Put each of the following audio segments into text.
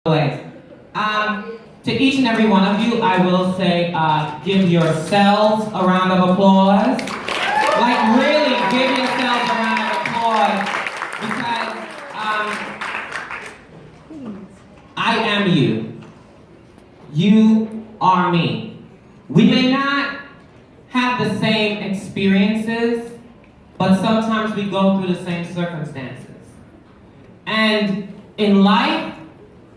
ways. To each and every one of you, I will say, give yourselves a round of applause. Like, really, give yourselves a round of applause, because I am you. You are me. We may not have the same experiences, but sometimes we go through the same circumstances. And in life,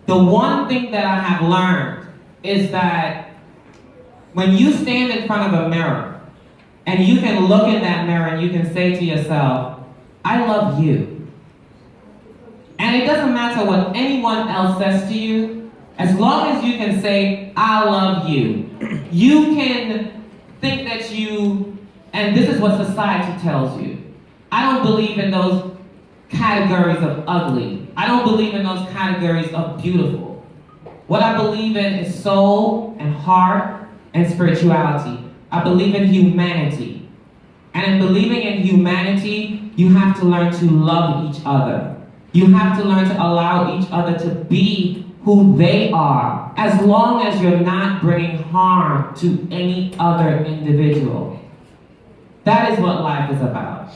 the one thing that I have learned is that when you stand in front of a mirror and you can look in that mirror and you can say to yourself, I love you. And it doesn't matter what anyone else says to you, as long as you can say, I love you, you can think that you, and this is what society tells you. I don't believe in those categories of ugly. I don't believe in those categories of beautiful. What I believe in is soul and heart and spirituality. I believe in humanity. And in believing in humanity, you have to learn to love each other. You have to learn to allow each other to be who they are, as long as you're not bringing harm to any other individual. That is what life is about.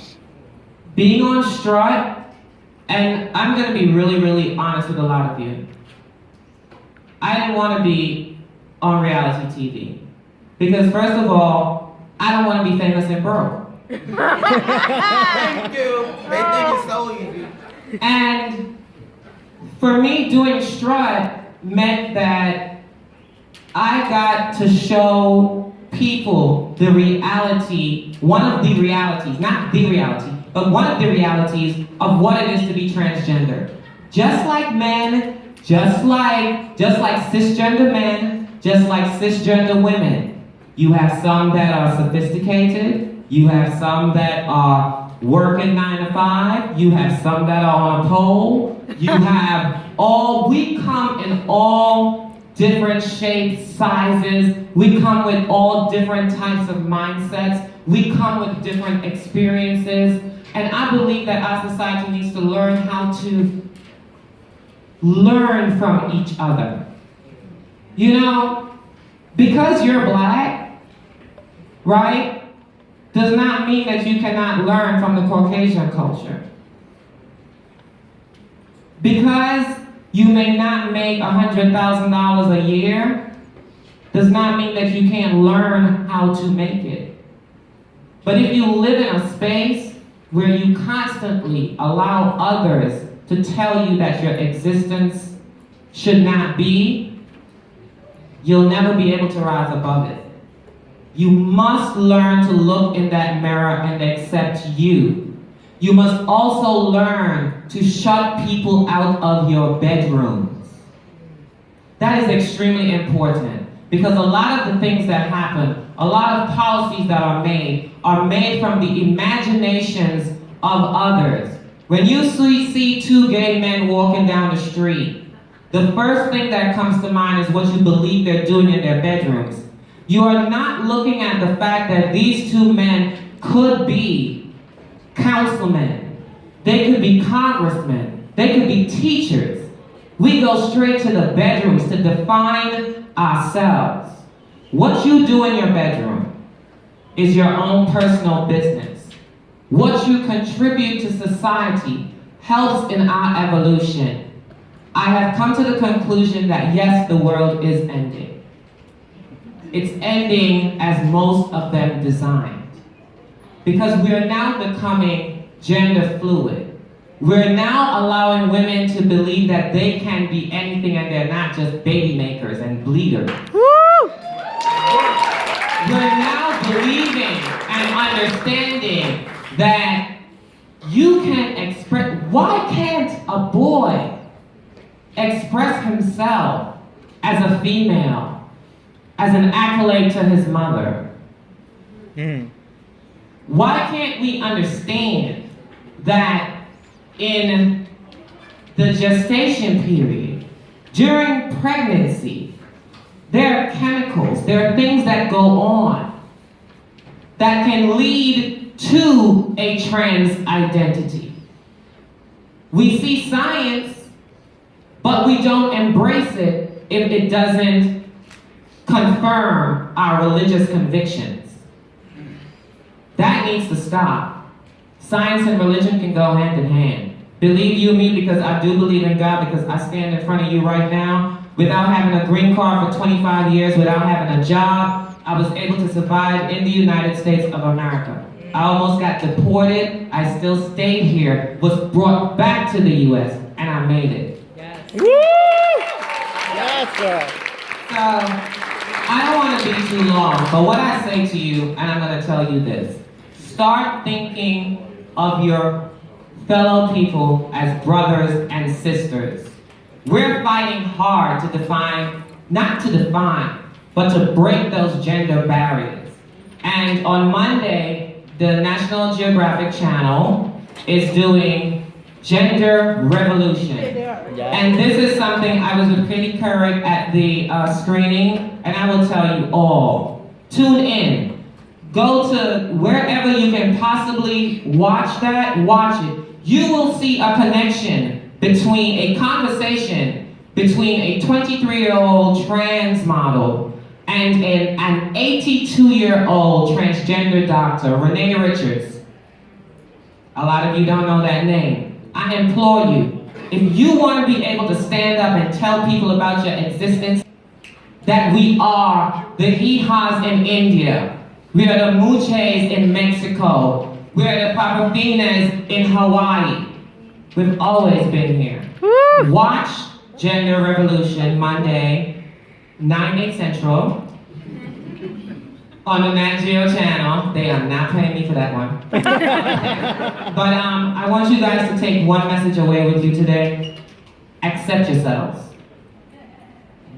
Being on strut, and I'm going to be really, really honest with a lot of you. I didn't want to be on reality TV. Because first of all, I don't want to be famous and broke. Thank you. They think it's so easy. And for me, doing strut meant that I got to show people the reality, one of the realities, not the reality, but one of the realities of what it is to be transgender. Just like men, just like cisgender men, just like cisgender women. You have some that are sophisticated, you have some that are working 9 to 5, you have some that are on a pole, you have we come in all different shapes, sizes, we come with all different types of mindsets, we come with different experiences, and I believe that our society needs to learn how to learn from each other. You know, because you're black, right, does not mean that you cannot learn from the Caucasian culture. Because you may not make $100,000 a year, does not mean that you can't learn how to make it. But if you live in a space where you constantly allow others to tell you that your existence should not be, you'll never be able to rise above it. You must learn to look in that mirror and accept you. You must also learn to shut people out of your bedrooms. That is extremely important, because a lot of the things that happen, a lot of policies that are made from the imaginations of others. When you see two gay men walking down the street, the first thing that comes to mind is what you believe they're doing in their bedrooms. You are not looking at the fact that these two men could be councilmen, they could be congressmen, they could be teachers. We go straight to the bedrooms to define ourselves. What you do in your bedroom is your own personal business. What you contribute to society helps in our evolution. I have come to the conclusion that yes, the world is ending. It's ending as most of them designed. Because we are now becoming gender fluid. We're now allowing women to believe that they can be anything and they're not just baby makers and bleeders. Woo! We're now believing and understanding that you can express. Why can't a boy express himself as a female, as an accolade to his mother? Why can't we understand that in the gestation period, during pregnancy, there are chemicals, there are things that go on that can lead to a trans identity? We see science, but but we don't embrace it if it doesn't confirm our religious convictions. That needs to stop. Science and religion can go hand in hand. Believe you me, because I do believe in God, because I stand in front of you right now without having a green card for 25 years, without having a job. I was able to survive in the United States of America. I almost got deported. I still stayed here, was brought back to the U.S., and I made it. Yes. Woo! Yes, sir. So, I don't want to be too long, but what I say to you, and I'm going to tell you this, start thinking of your fellow people as brothers and sisters. We're fighting hard to define, not to define, but to break those gender barriers. And on Monday, the National Geographic Channel is doing Gender Revolution. And this is something, I was with Katie Couric at the screening, and I will tell you all, tune in. Go to wherever you can possibly watch that, watch it. You will see a connection between a conversation between a 23-year-old trans model and an 82-year-old transgender doctor, Renee Richards. A lot of you don't know that name. I implore you, if you want to be able to stand up and tell people about your existence, that we are the Hijas in India, we are the Muches in Mexico, we are the Papafinas in Hawaii. We've always been here. Woo! Watch Gender Revolution Monday, 9/8 Central, on the Nat Geo channel. They are not paying me for that one. But I want you guys to take one message away with you today. Accept yourselves.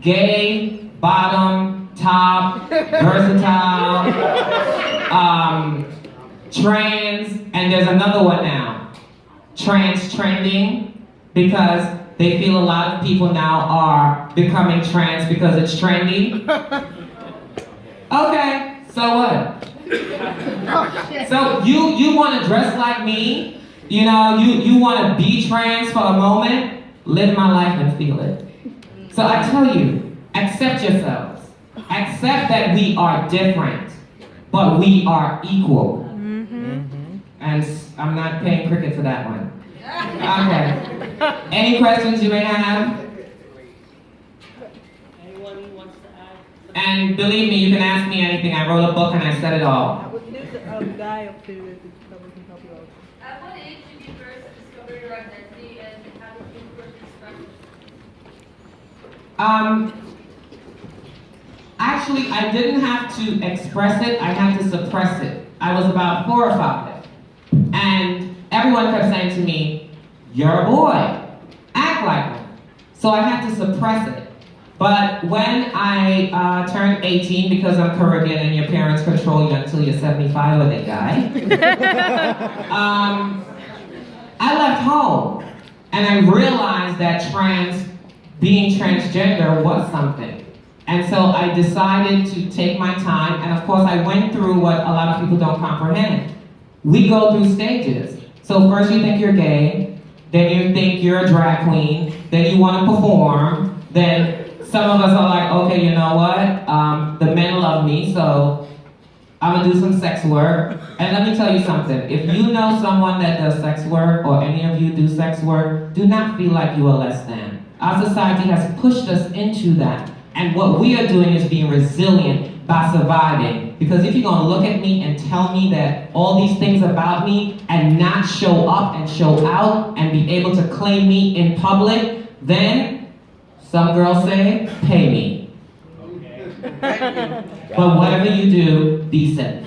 Gay, bottom, top, versatile, trans, and there's another one now. Trans trending, because they feel a lot of people now are becoming trans because it's trendy. Okay, so what? So you want to dress like me? You know, you want to be trans for a moment? Live my life and feel it. So I tell you, accept yourselves. Accept that we are different, but we are equal. And I'm not paying cricket for that one. Okay. Any questions you may have? Anyone who wants to add? And believe me, you can ask me anything. I wrote a book and I said it all. Guy up there that we can help you out. At what age did you first discover your identity, and how did you first express it? Actually, I didn't have to express it, I had to suppress it. I was about 4 or 5. And everyone kept saying to me, you're a boy, act like one. So I had to suppress it. But when I turned 18, because I'm Caribbean and your parents control you until you're 75 or they die, I left home. And I realized that being transgender was something. And so I decided to take my time, and of course I went through what a lot of people don't comprehend. We go through stages. So first you think you're gay, then you think you're a drag queen, then you want to perform, then some of us are like, okay, you know what? The men love me, so I'm gonna do some sex work. And let me tell you something, if you know someone that does sex work, or any of you do sex work, do not feel like you are less than. Our society has pushed us into that. And what we are doing is being resilient by surviving. Because if you're gonna look at me and tell me that all these things about me and not show up and show out and be able to claim me in public, then some girls say, pay me. But whatever you do, be safe.